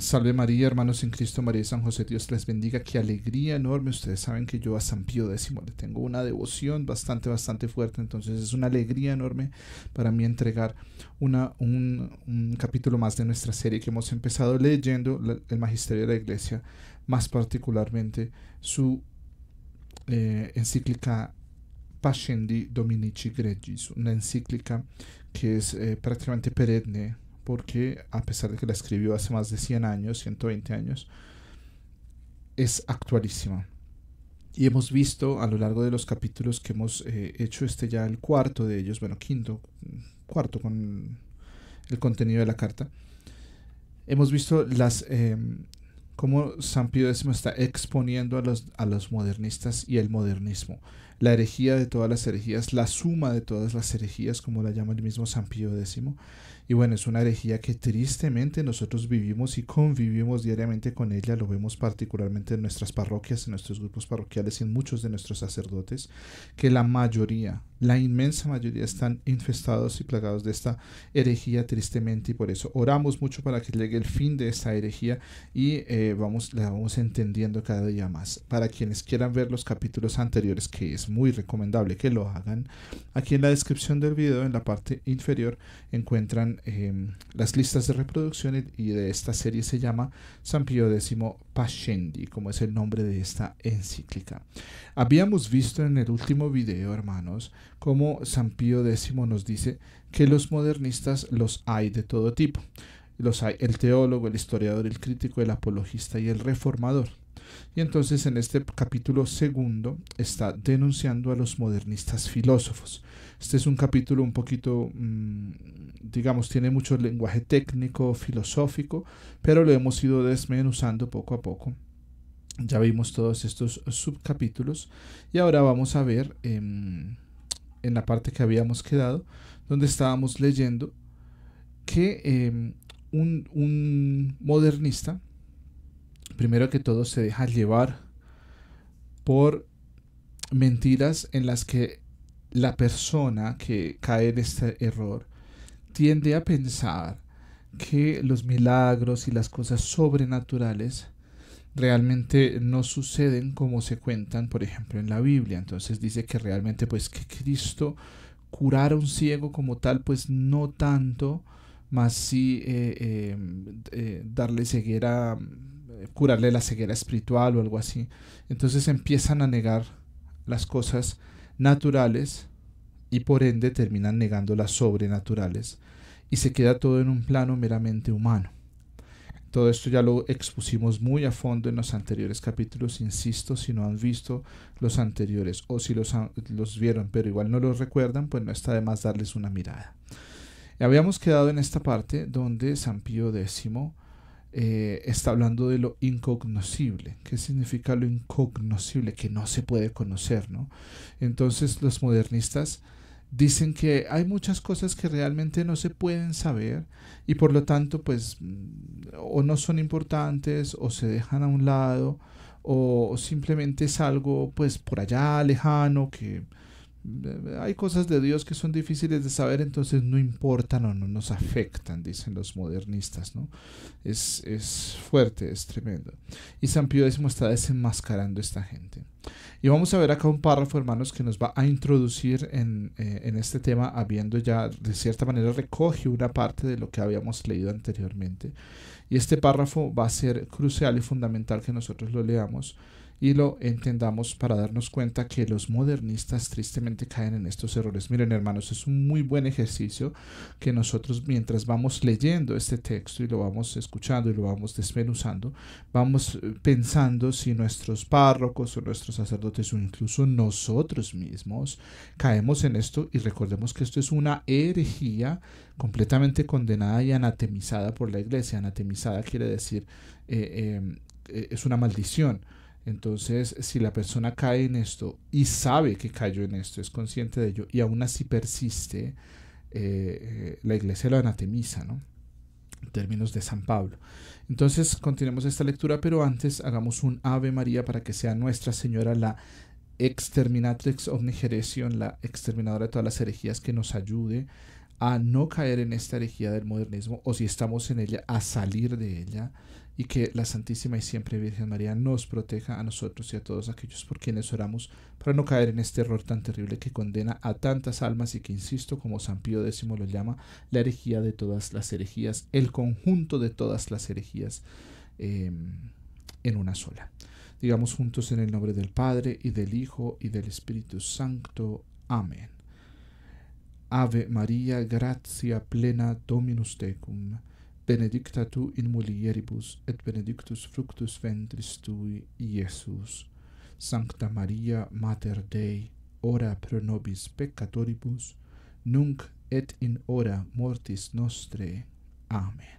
Salve María, hermanos en Cristo, María y San José, Dios les bendiga. Qué alegría enorme. Ustedes saben que yo a San Pío X le tengo una devoción bastante fuerte. Entonces es una alegría enorme para mí entregar un capítulo más de nuestra serie que hemos empezado leyendo el Magisterio de la Iglesia, más particularmente su encíclica Pascendi Dominici Gregis, una encíclica que es prácticamente perenne, porque a pesar de que la escribió hace más de 100 años, 120 años, es actualísima. Y hemos visto a lo largo de los capítulos que hemos hecho ya el cuarto de ellos, bueno, cuarto con el contenido de la carta, hemos visto cómo San Pío X está exponiendo a los modernistas y el modernismo, la herejía de todas las herejías, la suma de todas las herejías, como la llama el mismo San Pío X. Y bueno, es una herejía que tristemente nosotros vivimos y convivimos diariamente con ella. Lo vemos particularmente en nuestras parroquias, en nuestros grupos parroquiales y en muchos de nuestros sacerdotes, que la mayoría, la inmensa mayoría, están infestados y plagados de esta herejía tristemente, y por eso oramos mucho para que llegue el fin de esta herejía y la vamos entendiendo cada día más. Para quienes quieran ver los capítulos anteriores, que es muy recomendable que lo hagan, aquí en la descripción del video, en la parte inferior, encuentran las listas de reproducción, y de esta serie se llama San Pío X Pascendi, como es el nombre de esta encíclica. Habíamos visto en el último video, hermanos, cómo San Pío X nos dice que los modernistas los hay de todo tipo. Los hay el teólogo, el historiador, el crítico, el apologista y el reformador. Y entonces en este capítulo segundo está denunciando a los modernistas filósofos. Este es un capítulo un poquito, digamos, tiene mucho lenguaje técnico, filosófico, pero lo hemos ido desmenuzando poco a poco. Ya vimos todos estos subcapítulos y ahora vamos a ver en la parte que habíamos quedado, donde estábamos leyendo que un modernista, primero que todo, se deja llevar por mentiras en las que la persona que cae en este error tiende a pensar que los milagros y las cosas sobrenaturales realmente no suceden como se cuentan, por ejemplo, en la Biblia. Entonces dice que realmente, pues, que Cristo curara a un ciego como tal, pues no tanto, más sí darle ceguera, curarle la ceguera espiritual o algo así. Entonces empiezan a negar las cosas naturales y por ende terminan negando las sobrenaturales, y se queda todo en un plano meramente humano. Todo esto ya lo expusimos muy a fondo en los anteriores capítulos. Insisto, si no han visto los anteriores o si los vieron pero igual no los recuerdan, pues no está de más darles una mirada. Habíamos quedado en esta parte donde San Pío X está hablando de lo incognoscible. ¿Qué significa lo incognoscible? Que no se puede conocer, ¿no? Entonces los modernistas dicen que hay muchas cosas que realmente no se pueden saber y por lo tanto pues o no son importantes o se dejan a un lado o simplemente es algo pues por allá lejano, que hay cosas de Dios que son difíciles de saber, entonces no importan o no nos afectan, dicen los modernistas, ¿no? Es fuerte, es tremendo. Y San Pío X está desenmascarando a esta gente. Y vamos a ver acá un párrafo, hermanos, que nos va a introducir en este tema, habiendo ya de cierta manera recoge una parte de lo que habíamos leído anteriormente. Y este párrafo va a ser crucial y fundamental que nosotros lo leamos y lo entendamos para darnos cuenta que los modernistas tristemente caen en estos errores. Miren, hermanos, es un muy buen ejercicio que nosotros, mientras vamos leyendo este texto y lo vamos escuchando y lo vamos desmenuzando, vamos pensando si nuestros párrocos o nuestros sacerdotes o incluso nosotros mismos caemos en esto. Y recordemos que esto es una herejía completamente condenada y anatemizada por la Iglesia. Anatemizada quiere decir es una maldición. Entonces, si la persona cae en esto y sabe que cayó en esto, es consciente de ello y aún así persiste, la Iglesia lo anatemiza, ¿no? En términos de San Pablo. Entonces, continuemos esta lectura, pero antes hagamos un Ave María para que sea Nuestra Señora la exterminatrix omni heresion, la exterminadora de todas las herejías, que nos ayude a no caer en esta herejía del modernismo, o si estamos en ella, a salir de ella, y que la Santísima y Siempre Virgen María nos proteja a nosotros y a todos aquellos por quienes oramos, para no caer en este error tan terrible que condena a tantas almas y que, insisto, como San Pío X lo llama, la herejía de todas las herejías, el conjunto de todas las herejías en una sola. Digamos juntos en el nombre del Padre, y del Hijo, y del Espíritu Santo. Amén. Ave María, gratia plena, Dominus tecum, benedicta tu in mulieribus, et benedictus fructus ventris tui, Iesus. Sancta Maria, Mater Dei, ora pro nobis peccatoribus, nunc et in hora mortis nostrae. Amen.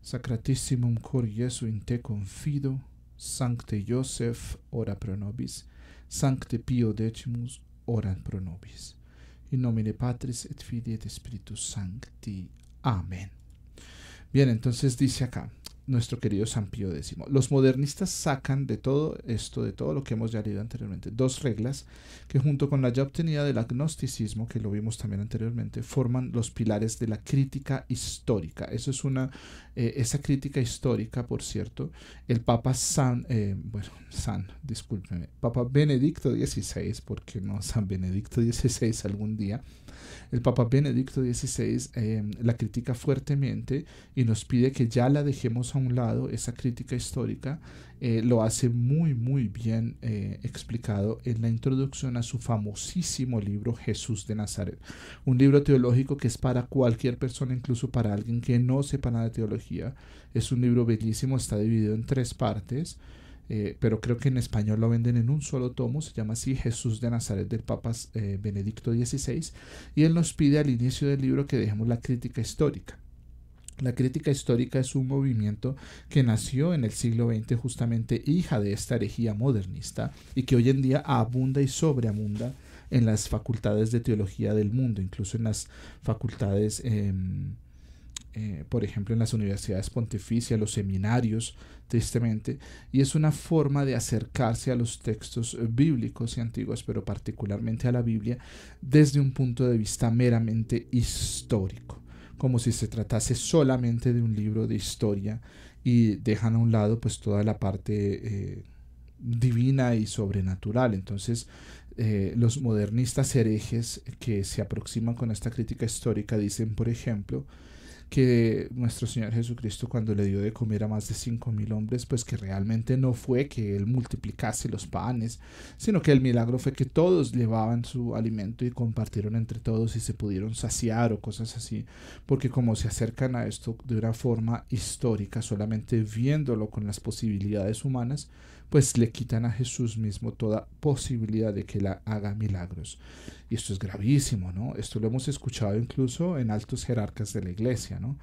Sacratissimum cor Jesu in te confido, Sancte Joseph, ora pro nobis, Sancte Pio Decimus, ora pro nobis. In nomine Patris et Filii et Spiritus Sancti. Amén. Bien, entonces dice acá nuestro querido San Pío X. Los modernistas sacan de todo esto, de todo lo que hemos ya leído anteriormente, dos reglas que, junto con la ya obtenida del agnosticismo, que lo vimos también anteriormente, forman los pilares de la crítica histórica. Eso es esa crítica histórica, por cierto, el Papa Papa Benedicto XVI, porque no San Benedicto XVI algún día, el Papa Benedicto XVI la critica fuertemente y nos pide que ya la dejemos a un lado, esa crítica histórica. Lo hace muy muy bien explicado en la introducción a su famosísimo libro Jesús de Nazaret, un libro teológico que es para cualquier persona, incluso para alguien que no sepa nada de teología. Es un libro bellísimo, está dividido en 3 partes. Pero creo que en español lo venden en un solo tomo, se llama así, Jesús de Nazaret, del Papa Benedicto XVI, y él nos pide al inicio del libro que dejemos la crítica histórica. La crítica histórica es un movimiento que nació en el siglo XX, justamente hija de esta herejía modernista, y que hoy en día abunda y sobreabunda en las facultades de teología del mundo, incluso en las facultades por ejemplo en las universidades pontificias, los seminarios, tristemente, y es una forma de acercarse a los textos bíblicos y antiguos, pero particularmente a la Biblia, desde un punto de vista meramente histórico, como si se tratase solamente de un libro de historia, y dejan a un lado pues toda la parte divina y sobrenatural. Entonces los modernistas herejes que se aproximan con esta crítica histórica dicen, por ejemplo, que nuestro Señor Jesucristo, cuando le dio de comer a más de 5.000 hombres, pues que realmente no fue que Él multiplicase los panes, sino que el milagro fue que todos llevaban su alimento y compartieron entre todos y se pudieron saciar, o cosas así, porque como se acercan a esto de una forma histórica, solamente viéndolo con las posibilidades humanas, pues le quitan a Jesús mismo toda posibilidad de que Él haga milagros. Y esto es gravísimo, ¿no? Esto lo hemos escuchado incluso en altos jerarcas de la Iglesia, ¿no?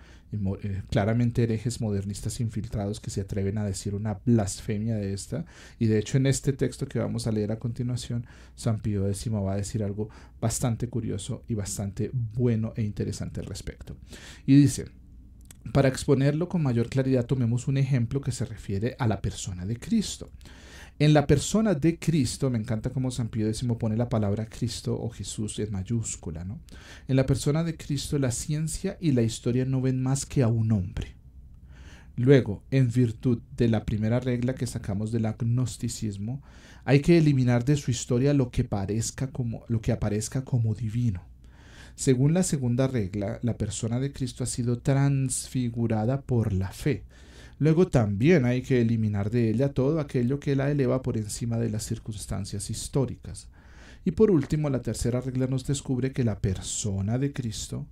Claramente herejes modernistas infiltrados que se atreven a decir una blasfemia de esta. Y de hecho en este texto que vamos a leer a continuación, San Pío X va a decir algo bastante curioso y bastante bueno e interesante al respecto. Y dice: para exponerlo con mayor claridad, tomemos un ejemplo que se refiere a la persona de Cristo. En la persona de Cristo, me encanta cómo San Pío X pone la palabra Cristo o Jesús en mayúscula, ¿no? En la persona de Cristo, la ciencia y la historia no ven más que a un hombre. Luego, en virtud de la primera regla que sacamos del agnosticismo, hay que eliminar de su historia lo que aparezca como divino. Según la segunda regla, la persona de Cristo ha sido transfigurada por la fe. Luego también hay que eliminar de ella todo aquello que la eleva por encima de las circunstancias históricas. Y por último, la tercera regla nos descubre que la persona de Cristo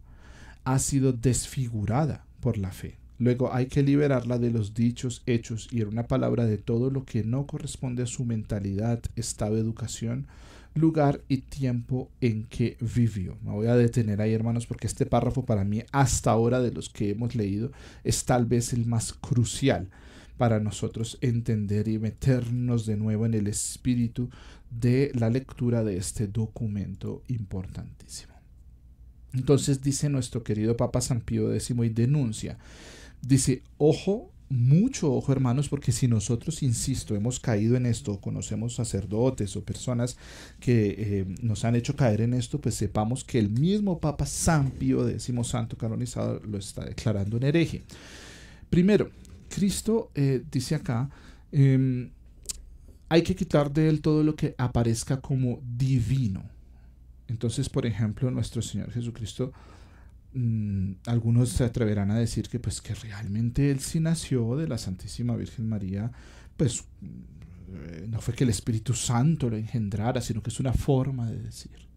ha sido desfigurada por la fe. Luego hay que liberarla de los dichos, hechos y, en una palabra, de todo lo que no corresponde a su mentalidad, estado de educación, lugar y tiempo en que vivió. Me voy a detener ahí, hermanos, porque este párrafo para mí, hasta ahora de los que hemos leído, es tal vez el más crucial para nosotros entender y meternos de nuevo en el espíritu de la lectura de este documento importantísimo. Entonces dice nuestro querido Papa San Pío X y denuncia, dice: ojo mucho ojo, hermanos, porque si nosotros, insisto, hemos caído en esto, conocemos sacerdotes o personas que nos han hecho caer en esto, pues sepamos que el mismo Papa San Pío X, santo canonizado, lo está declarando un hereje. Primero, Cristo dice acá, hay que quitar de él todo lo que aparezca como divino. Entonces, por ejemplo, nuestro Señor Jesucristo, algunos se atreverán a decir que pues que realmente él sí nació de la Santísima Virgen María, pues no fue que el Espíritu Santo lo engendrara, sino que es una forma de decir.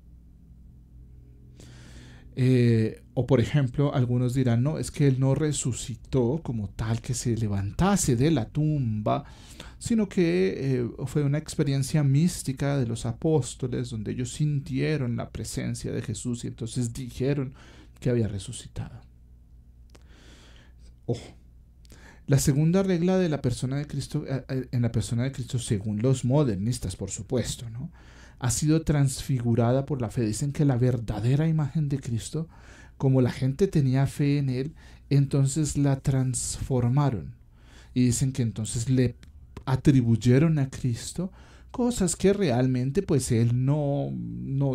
O por ejemplo, algunos dirán, no, es que él no resucitó como tal que se levantase de la tumba, sino que fue una experiencia mística de los apóstoles, donde ellos sintieron la presencia de Jesús y entonces dijeron que había resucitado. Ojo. La segunda regla de la persona de Cristo, en la persona de Cristo, según los modernistas, por supuesto, ¿no?, ha sido transfigurada por la fe. Dicen que la verdadera imagen de Cristo, como la gente tenía fe en él, entonces la transformaron. Y dicen que entonces le atribuyeron a Cristo cosas que realmente pues él no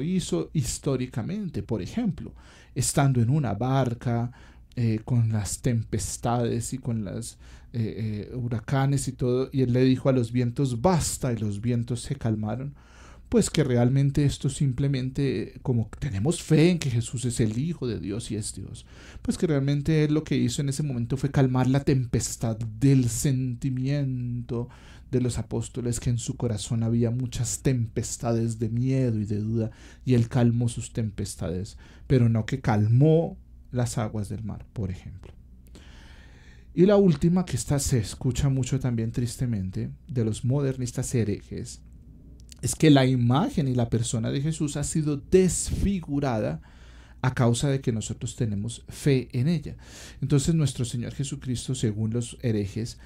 hizo históricamente. Por ejemplo, estando en una barca, con las tempestades y con las huracanes y todo, y él le dijo a los vientos basta, y los vientos se calmaron. Pues que realmente esto simplemente, como tenemos fe en que Jesús es el Hijo de Dios y es Dios, pues que realmente él lo que hizo en ese momento fue calmar la tempestad del sentimiento de los apóstoles, que en su corazón había muchas tempestades de miedo y de duda, y él calmó sus tempestades, pero no que calmó las aguas del mar, por ejemplo. Y la última, que esta se escucha mucho también tristemente de los modernistas herejes, es que la imagen y la persona de Jesús ha sido desfigurada a causa de que nosotros tenemos fe en ella. Entonces nuestro Señor Jesucristo, según los herejes,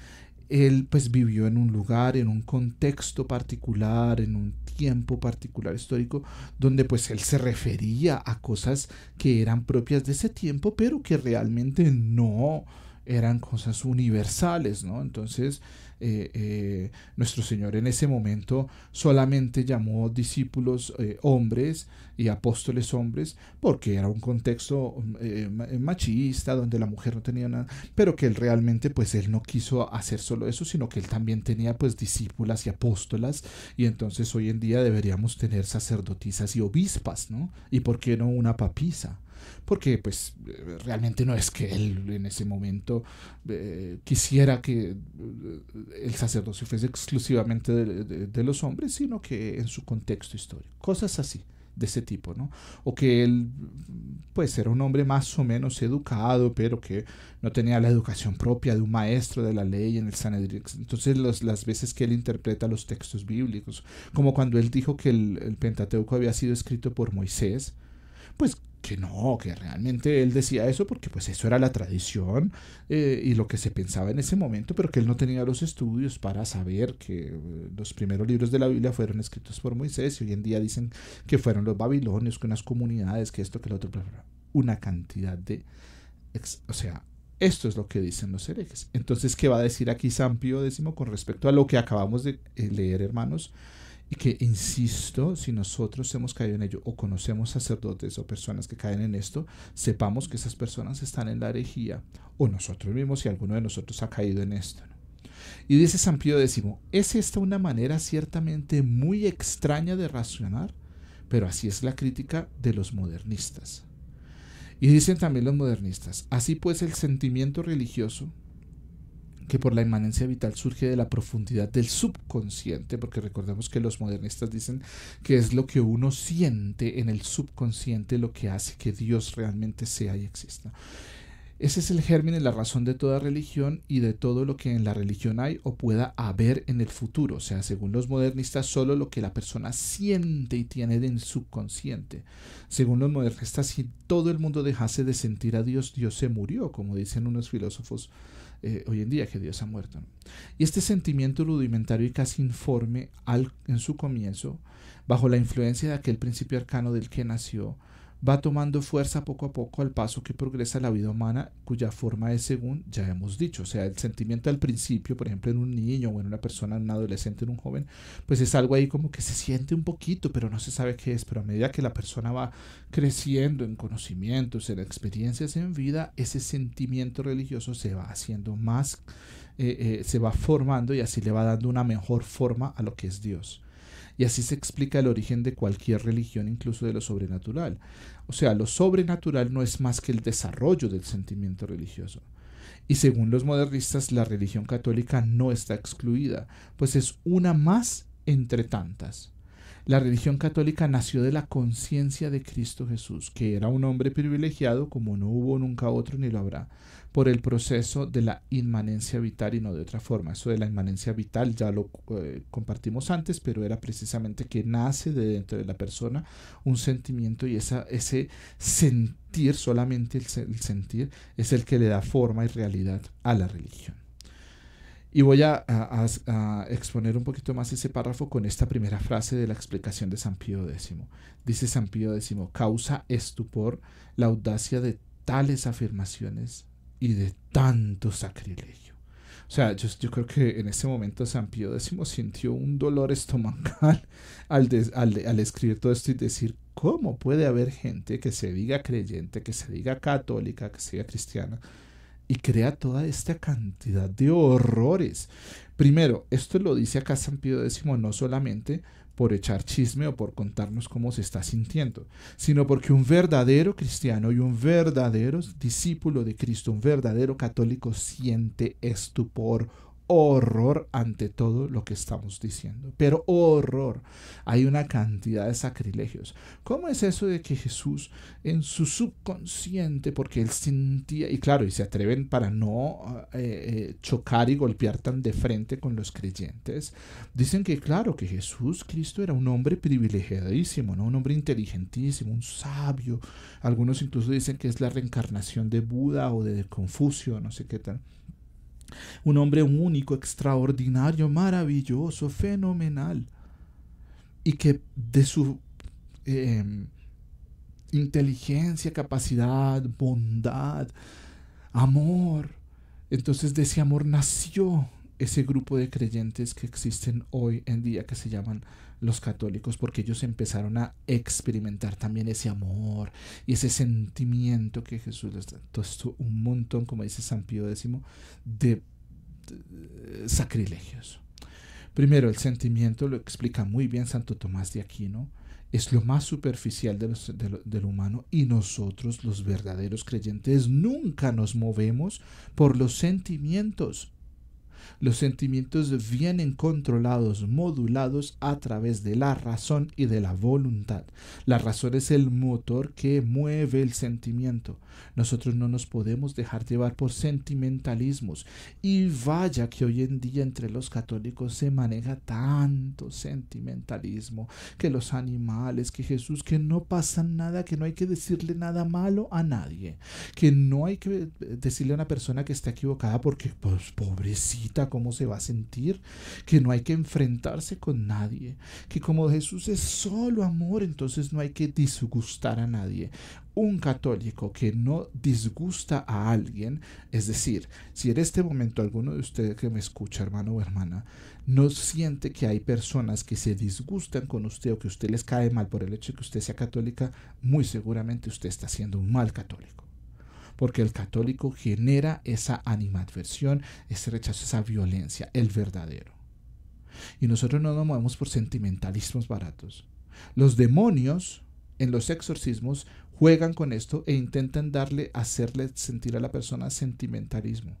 él pues vivió en un lugar, en un contexto particular, en un tiempo particular histórico, donde pues él se refería a cosas que eran propias de ese tiempo, pero que realmente no eran cosas universales, ¿no? Entonces, nuestro Señor en ese momento solamente llamó discípulos hombres y apóstoles hombres, porque era un contexto machista, donde la mujer no tenía nada, pero que él realmente, pues él no quiso hacer solo eso, sino que él también tenía pues discípulas y apóstolas, y entonces hoy en día deberíamos tener sacerdotisas y obispas, ¿no? Y por qué no una papisa, porque pues realmente no es que él en ese momento quisiera que el sacerdocio fuese exclusivamente de los hombres, sino que en su contexto histórico, cosas así de ese tipo, ¿no? O que él pues era un hombre más o menos educado, pero que no tenía la educación propia de un maestro de la ley en el Sanedrín. Entonces las veces que él interpreta los textos bíblicos, como cuando él dijo que el Pentateuco había sido escrito por Moisés, pues que no, que realmente él decía eso porque pues eso era la tradición y lo que se pensaba en ese momento, pero que él no tenía los estudios para saber que los primeros libros de la Biblia fueron escritos por Moisés, y hoy en día dicen que fueron los babilonios, que unas comunidades, que esto, que lo otro, una cantidad de... O sea, esto es lo que dicen los herejes. Entonces, ¿qué va a decir aquí San Pío X con respecto a lo que acabamos de leer, hermanos? Y que, insisto, si nosotros hemos caído en ello o conocemos sacerdotes o personas que caen en esto, sepamos que esas personas están en la herejía, o nosotros mismos, si alguno de nosotros ha caído en esto, ¿no? Y dice San Pío X, ¿es esta una manera ciertamente muy extraña de razonar? Pero así es la crítica de los modernistas. Y dicen también los modernistas, así pues el sentimiento religioso, que por la inmanencia vital surge de la profundidad del subconsciente, porque recordemos que los modernistas dicen que es lo que uno siente en el subconsciente lo que hace que Dios realmente sea y exista. Ese es el germen y la razón de toda religión y de todo lo que en la religión hay o pueda haber en el futuro. O sea, según los modernistas, solo lo que la persona siente y tiene en el subconsciente. Según los modernistas, si todo el mundo dejase de sentir a Dios, Dios se murió, como dicen unos filósofos hoy en día, que Dios ha muerto, ¿no? Y este sentimiento rudimentario y casi informe en su comienzo, bajo la influencia de aquel principio arcano del que nació, va tomando fuerza poco a poco al paso que progresa la vida humana, cuya forma es según ya hemos dicho. O sea, el sentimiento al principio, por ejemplo, en un niño o en una persona, en un adolescente, en un joven, pues es algo ahí como que se siente un poquito, pero no se sabe qué es. Pero a medida que la persona va creciendo en conocimientos, en experiencias en vida, ese sentimiento religioso se va haciendo más, se va formando y así le va dando una mejor forma a lo que es Dios. Y así se explica el origen de cualquier religión, incluso de lo sobrenatural. O sea, lo sobrenatural no es más que el desarrollo del sentimiento religioso. Y según los modernistas, la religión católica no está excluida, pues es una más entre tantas. La religión católica nació de la conciencia de Cristo Jesús, que era un hombre privilegiado como no hubo nunca otro ni lo habrá, por el proceso de la inmanencia vital y no de otra forma. Eso de la inmanencia vital ya lo compartimos antes, pero era precisamente que nace de dentro de la persona un sentimiento y ese sentir, solamente el sentir, es el que le da forma y realidad a la religión. Y voy a exponer un poquito más ese párrafo con esta primera frase de la explicación de San Pío X. Dice San Pío X, causa estupor la audacia de tales afirmaciones y de tanto sacrilegio. O sea, yo creo que en ese momento San Pío X sintió un dolor estomacal al escribir todo esto y decir, ¿cómo puede haber gente que se diga creyente, que se diga católica, que se diga cristiana, y crea toda esta cantidad de horrores? Primero, esto lo dice acá San Pío X no solamente por echar chisme o por contarnos cómo se está sintiendo, sino porque un verdadero cristiano y un verdadero discípulo de Cristo, un verdadero católico, siente estupor, horror ante todo lo que estamos diciendo. Pero horror. Hay una cantidad de sacrilegios. ¿Cómo es eso de que Jesús en su subconsciente, porque él sentía, y claro, y se atreven para no chocar y golpear tan de frente con los creyentes, dicen que claro, que Jesús Cristo era un hombre privilegiadísimo, ¿no? Un hombre inteligentísimo, un sabio. Algunos incluso dicen que es la reencarnación de Buda o de Confucio, no sé qué tal. Un hombre único, extraordinario, maravilloso, fenomenal. Y que de su eh, inteligencia, capacidad, bondad, amor, entonces de ese amor nació ese grupo de creyentes que existen hoy en día, que se llaman los católicos, porque ellos empezaron a experimentar también ese amor y ese sentimiento que Jesús les da. Entonces, un montón, como dice San Pío X, de sacrilegios. Primero, el sentimiento lo explica muy bien Santo Tomás de Aquino. Es lo más superficial del humano, y nosotros, los verdaderos creyentes, nunca nos movemos por los sentimientos. Los sentimientos vienen controlados, modulados a través de la razón y de la voluntad. La razón es el motor que mueve el sentimiento. Nosotros no nos podemos dejar llevar por sentimentalismos. Y vaya que hoy en día entre los católicos se maneja tanto sentimentalismo, que los animales, que Jesús, que no pasa nada, que no hay que decirle nada malo a nadie, que no hay que decirle a una persona que está equivocada porque, pues, pobrecita, cómo se va a sentir, que no hay que enfrentarse con nadie, que como Jesús es solo amor, entonces no hay que disgustar a nadie. Un católico que no disgusta a alguien, es decir, si en este momento alguno de ustedes que me escucha, hermano o hermana, no siente que hay personas que se disgustan con usted o que usted les cae mal por el hecho de que usted sea católica, muy seguramente usted está siendo un mal católico. Porque el católico genera esa animadversión, ese rechazo, esa violencia, el verdadero. Y nosotros no nos movemos por sentimentalismos baratos. Los demonios en los exorcismos juegan con esto e intentan hacerle sentir a la persona sentimentalismo.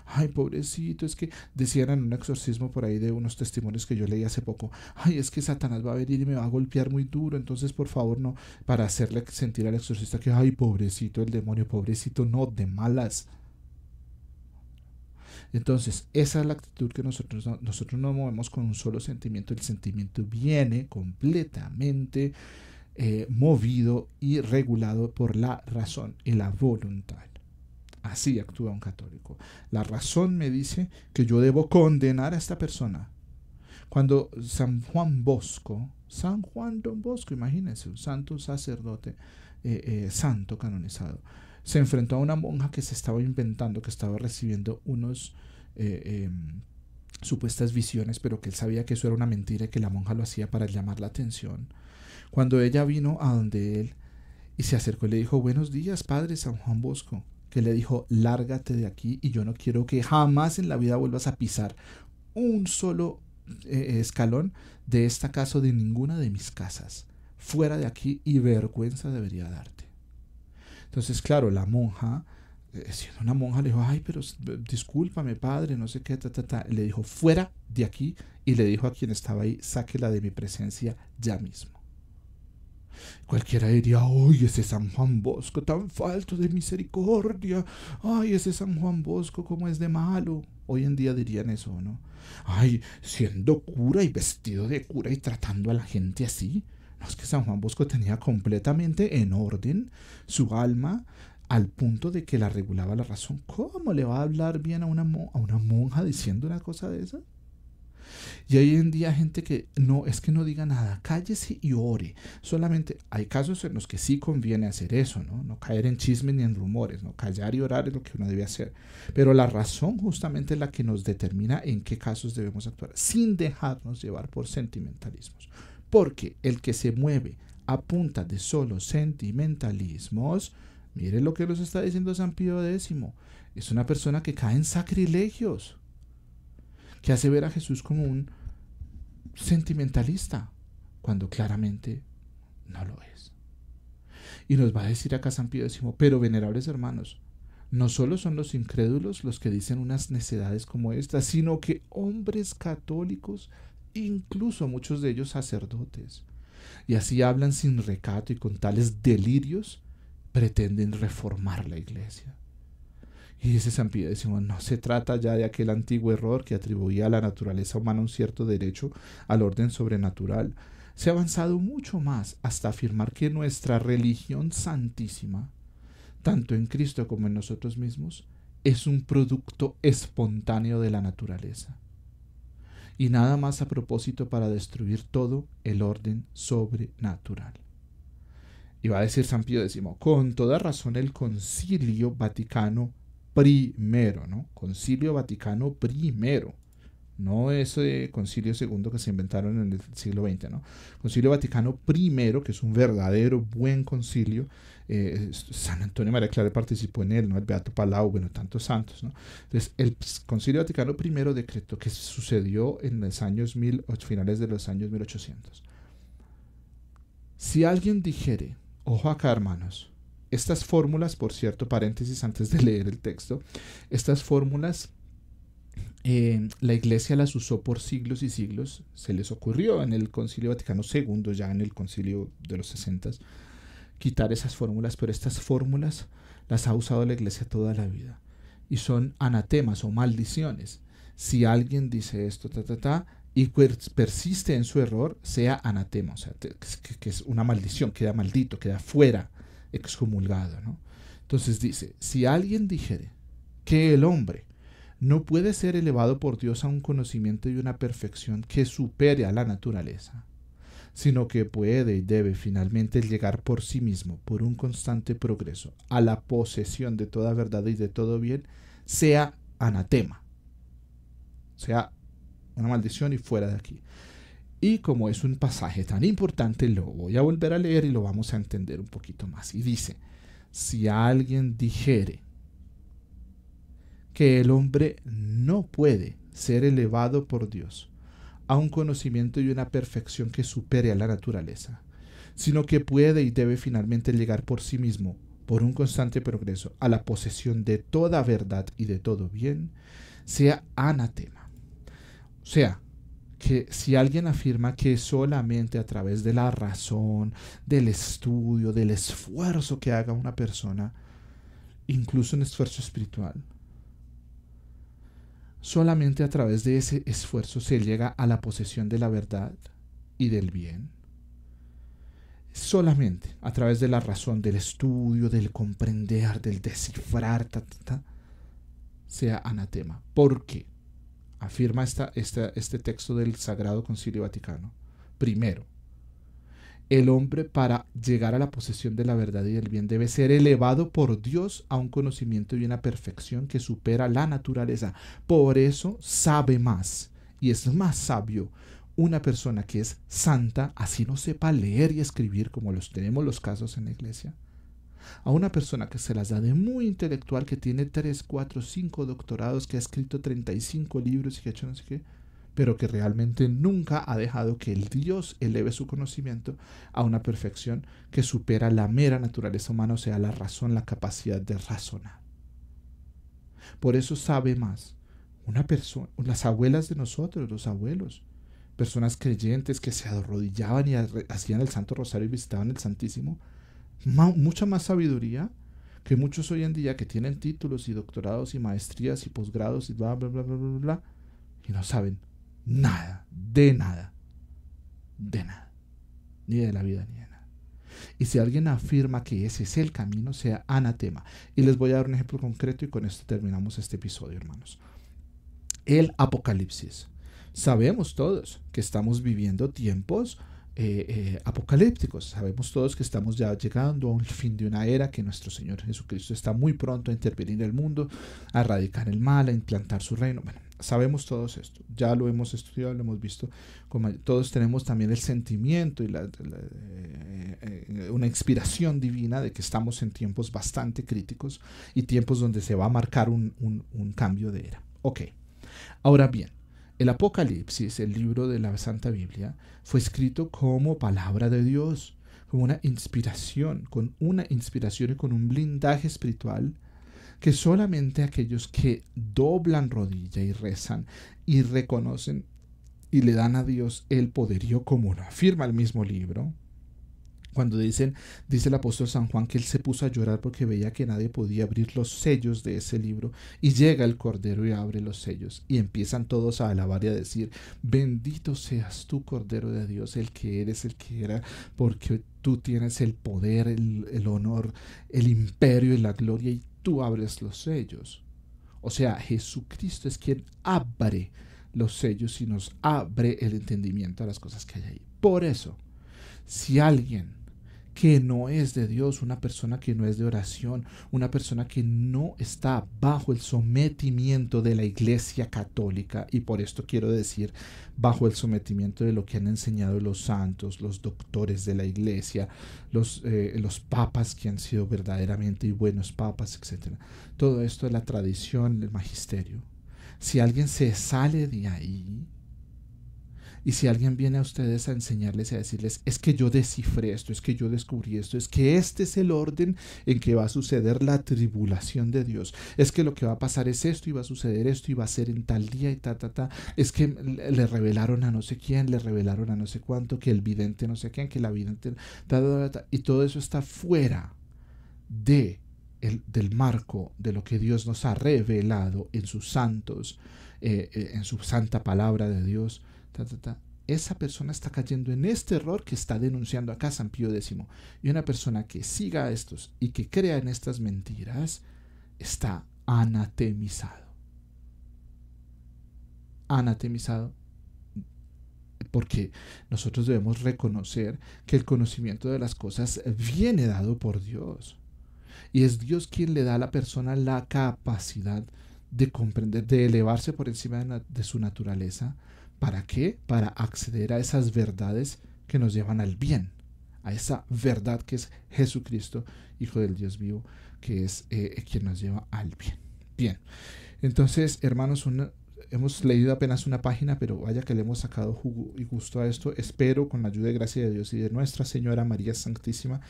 Ay, pobrecito, es que decían en un exorcismo por ahí de unos testimonios que yo leí hace poco, ay, es que Satanás va a venir y me va a golpear muy duro, entonces por favor no, para hacerle sentir al exorcista que, ay, pobrecito el demonio, pobrecito, no, de malas. Entonces, esa es la actitud que nosotros no movemos con un solo sentimiento. El sentimiento viene completamente movido y regulado por la razón y la voluntad. Así actúa un católico. La razón me dice que yo debo condenar a esta persona. Cuando San Juan Don Bosco, imagínense, un santo sacerdote, santo canonizado. Se enfrentó a una monja que se estaba inventando, que estaba recibiendo unos supuestas visiones, pero que él sabía que eso era una mentira y que la monja lo hacía para llamar la atención. Cuando ella vino a donde él y se acercó y le dijo: buenos días, padre San Juan Bosco, que le dijo: lárgate de aquí y yo no quiero que jamás en la vida vuelvas a pisar un solo escalón de esta casa o de ninguna de mis casas. Fuera de aquí y vergüenza debería darte. Entonces, claro, la monja, siendo una monja, le dijo: ay, pero discúlpame, padre, no sé qué, Le dijo: fuera de aquí, y le dijo a quien estaba ahí: sáquela de mi presencia ya mismo. Cualquiera diría: ¡ay, ese San Juan Bosco tan falto de misericordia! ¡Ay, ese San Juan Bosco cómo es de malo! Hoy en día dirían eso, ¿no? ¡Ay, siendo cura y vestido de cura y tratando a la gente así! No, es que San Juan Bosco tenía completamente en orden su alma al punto de que la regulaba la razón. ¿Cómo le va a hablar bien a una monja diciendo una cosa de esa? Y hoy en día gente que no, es que no diga nada, cállese y ore. Solamente hay casos en los que sí conviene hacer eso, ¿no? No caer en chismes ni en rumores, ¿no? Callar y orar es lo que uno debe hacer. Pero la razón justamente es la que nos determina en qué casos debemos actuar, sin dejarnos llevar por sentimentalismos. Porque el que se mueve a punta de solo sentimentalismos, mire lo que nos está diciendo San Pío X, es una persona que cae en sacrilegios, que hace ver a Jesús como un sentimentalista, cuando claramente no lo es. Y nos va a decir acá San Pío X: pero venerables hermanos, no solo son los incrédulos los que dicen unas necedades como estas, sino que hombres católicos, incluso muchos de ellos sacerdotes, y así hablan sin recato y con tales delirios, pretenden reformar la iglesia. Y dice San Pío X: no se trata ya de aquel antiguo error que atribuía a la naturaleza humana un cierto derecho al orden sobrenatural. Se ha avanzado mucho más hasta afirmar que nuestra religión santísima, tanto en Cristo como en nosotros mismos, es un producto espontáneo de la naturaleza. Y nada más a propósito para destruir todo el orden sobrenatural. Y va a decir San Pío X: con toda razón el Concilio Vaticano primero, ¿no? Concilio Vaticano primero, no ese Concilio II que se inventaron en el siglo XX, ¿no? Concilio Vaticano primero, que es un verdadero buen concilio. San Antonio María Clara participó en él, ¿no? El Beato Palau, bueno, tantos santos, ¿no? Entonces, el Concilio Vaticano primero decretó, que sucedió en los años finales de los años 1800. Si alguien dijere, ojo acá, hermanos, estas fórmulas, por cierto, paréntesis antes de leer el texto, estas fórmulas la iglesia las usó por siglos y siglos. Se les ocurrió en el Concilio Vaticano II, ya en el concilio de los 60, quitar esas fórmulas, pero estas fórmulas las ha usado la iglesia toda la vida y son anatemas o maldiciones. Si alguien dice esto, y persiste en su error, sea anatema, o sea, que es una maldición, queda maldito, queda fuera, excomulgado, ¿no? Entonces dice: si alguien dijere que el hombre no puede ser elevado por Dios a un conocimiento y una perfección que supere a la naturaleza, sino que puede y debe finalmente llegar por sí mismo, por un constante progreso, a la posesión de toda verdad y de todo bien, sea anatema, sea una maldición y fuera de aquí. Y como es un pasaje tan importante, lo voy a volver a leer y lo vamos a entender un poquito más. Y dice: si alguien dijere que el hombre no puede ser elevado por Dios a un conocimiento y una perfección que supere a la naturaleza, sino que puede y debe finalmente llegar por sí mismo, por un constante progreso, a la posesión de toda verdad y de todo bien, sea anatema. O sea, que si alguien afirma que solamente a través de la razón, del estudio, del esfuerzo que haga una persona, incluso un esfuerzo espiritual, solamente a través de ese esfuerzo se llega a la posesión de la verdad y del bien, solamente a través de la razón, del estudio, del comprender, del descifrar, sea anatema. ¿Por qué? Afirma este texto del Sagrado Concilio Vaticano. Primero, El hombre, para llegar a la posesión de la verdad y del bien, debe ser elevado por Dios a un conocimiento y una perfección que supera la naturaleza. Por eso sabe más y es más sabio una persona que es santa, así no sepa leer y escribir, como los tenemos los casos en la iglesia, a una persona que se las da de muy intelectual, que tiene 3, 4, 5 doctorados, que ha escrito 35 libros y que ha hecho no sé qué, pero que realmente nunca ha dejado que el Dios eleve su conocimiento a una perfección que supera la mera naturaleza humana, o sea, la razón, la capacidad de razonar. Por eso sabe más una persona, las abuelas de nosotros, los abuelos, personas creyentes que se arrodillaban y hacían el Santo Rosario y visitaban el Santísimo, mucha más sabiduría que muchos hoy en día que tienen títulos y doctorados y maestrías y posgrados y bla, bla, bla, bla, bla, bla, y no saben nada, de nada, ni de la vida ni de nada. Y si alguien afirma que ese es el camino, sea anatema. Y les voy a dar un ejemplo concreto y con esto terminamos este episodio, hermanos. El Apocalipsis. Sabemos todos que estamos viviendo tiempos apocalípticos. Sabemos todos que estamos ya llegando a un fin de una era, que nuestro Señor Jesucristo está muy pronto a intervenir en el mundo, a erradicar el mal, a implantar su reino. Bueno, sabemos todos esto, ya lo hemos estudiado, lo hemos visto. Todos tenemos también el sentimiento y una inspiración divina de que estamos en tiempos bastante críticos y tiempos donde se va a marcar un cambio de era. Ok, ahora bien, el Apocalipsis, el libro de la Santa Biblia, fue escrito como palabra de Dios, como una inspiración, con una inspiración y con un blindaje espiritual que solamente aquellos que doblan rodilla y rezan y reconocen y le dan a Dios el poderío, como lo afirma el mismo libro. Cuando dice el apóstol San Juan que él se puso a llorar porque veía que nadie podía abrir los sellos de ese libro, y llega el Cordero y abre los sellos y empiezan todos a alabar y a decir: bendito seas tú, Cordero de Dios, el que eres, el que era, porque tú tienes el poder, el honor, el imperio y la gloria, y tú abres los sellos. O sea, Jesucristo es quien abre los sellos y nos abre el entendimiento a las cosas que hay ahí. Por eso, si alguien que no es de Dios, una persona que no es de oración, una persona que no está bajo el sometimiento de la Iglesia Católica, y por esto quiero decir bajo el sometimiento de lo que han enseñado los santos, los doctores de la Iglesia, los papas que han sido verdaderamente buenos papas, etc. Todo esto es la tradición, el magisterio. Si alguien se sale de ahí, y si alguien viene a ustedes a enseñarles y a decirles: es que yo descifré esto, es que yo descubrí esto, es que este es el orden en que va a suceder la tribulación de Dios, es que lo que va a pasar es esto y va a suceder esto y va a ser en tal día y es que le revelaron a no sé quién, le revelaron a no sé cuánto, que el vidente no sé quién, que la vidente, y todo eso está fuera del marco de lo que Dios nos ha revelado en sus santos, en su santa palabra de Dios. Esa persona está cayendo en este error que está denunciando acá San Pío X. Y una persona que siga estos y que crea en estas mentiras está anatemizado. Anatemizado, porque nosotros debemos reconocer que el conocimiento de las cosas viene dado por Dios. Y es Dios quien le da a la persona la capacidad de comprender, de elevarse por encima de su naturaleza. ¿Para qué? Para acceder a esas verdades que nos llevan al bien, a esa verdad que es Jesucristo, Hijo del Dios vivo, que es quien nos lleva al bien. Bien, entonces, hermanos, hemos leído apenas una página, pero vaya que le hemos sacado jugo y gusto a esto. Espero, con la ayuda y gracia de Dios y de Nuestra Señora María Santísima,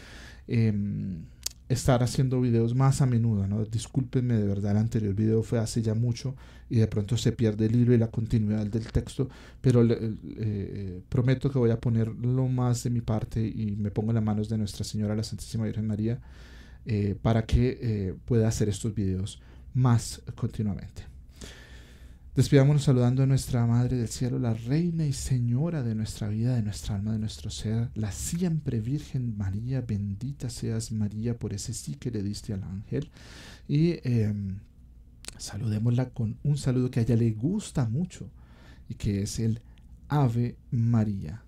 estar haciendo videos más a menudo, ¿no? Discúlpenme, de verdad, el anterior video fue hace ya mucho y de pronto se pierde el hilo y la continuidad del texto, pero prometo que voy a poner lo más de mi parte y me pongo en las manos de Nuestra Señora, la Santísima Virgen María, para que pueda hacer estos videos más continuamente. Despidámonos saludando a nuestra Madre del Cielo, la Reina y Señora de nuestra vida, de nuestra alma, de nuestro ser, la siempre Virgen María. Bendita seas, María, por ese sí que le diste al ángel. Y saludémosla con un saludo que a ella le gusta mucho y que es el Ave María.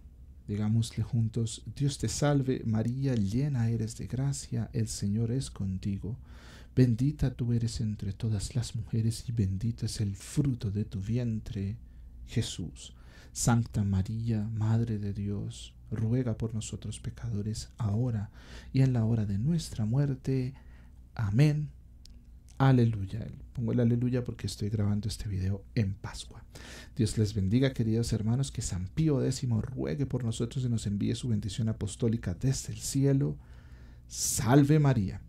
Digámosle juntos: Dios te salve María, llena eres de gracia, el Señor es contigo. Bendita tú eres entre todas las mujeres y bendito es el fruto de tu vientre, Jesús. Santa María, Madre de Dios, ruega por nosotros pecadores, ahora y en la hora de nuestra muerte. Amén. Aleluya. Pongo el aleluya porque estoy grabando este video en Pascua. Dios les bendiga, queridos hermanos, que San Pío X ruegue por nosotros y nos envíe su bendición apostólica desde el cielo. Salve María.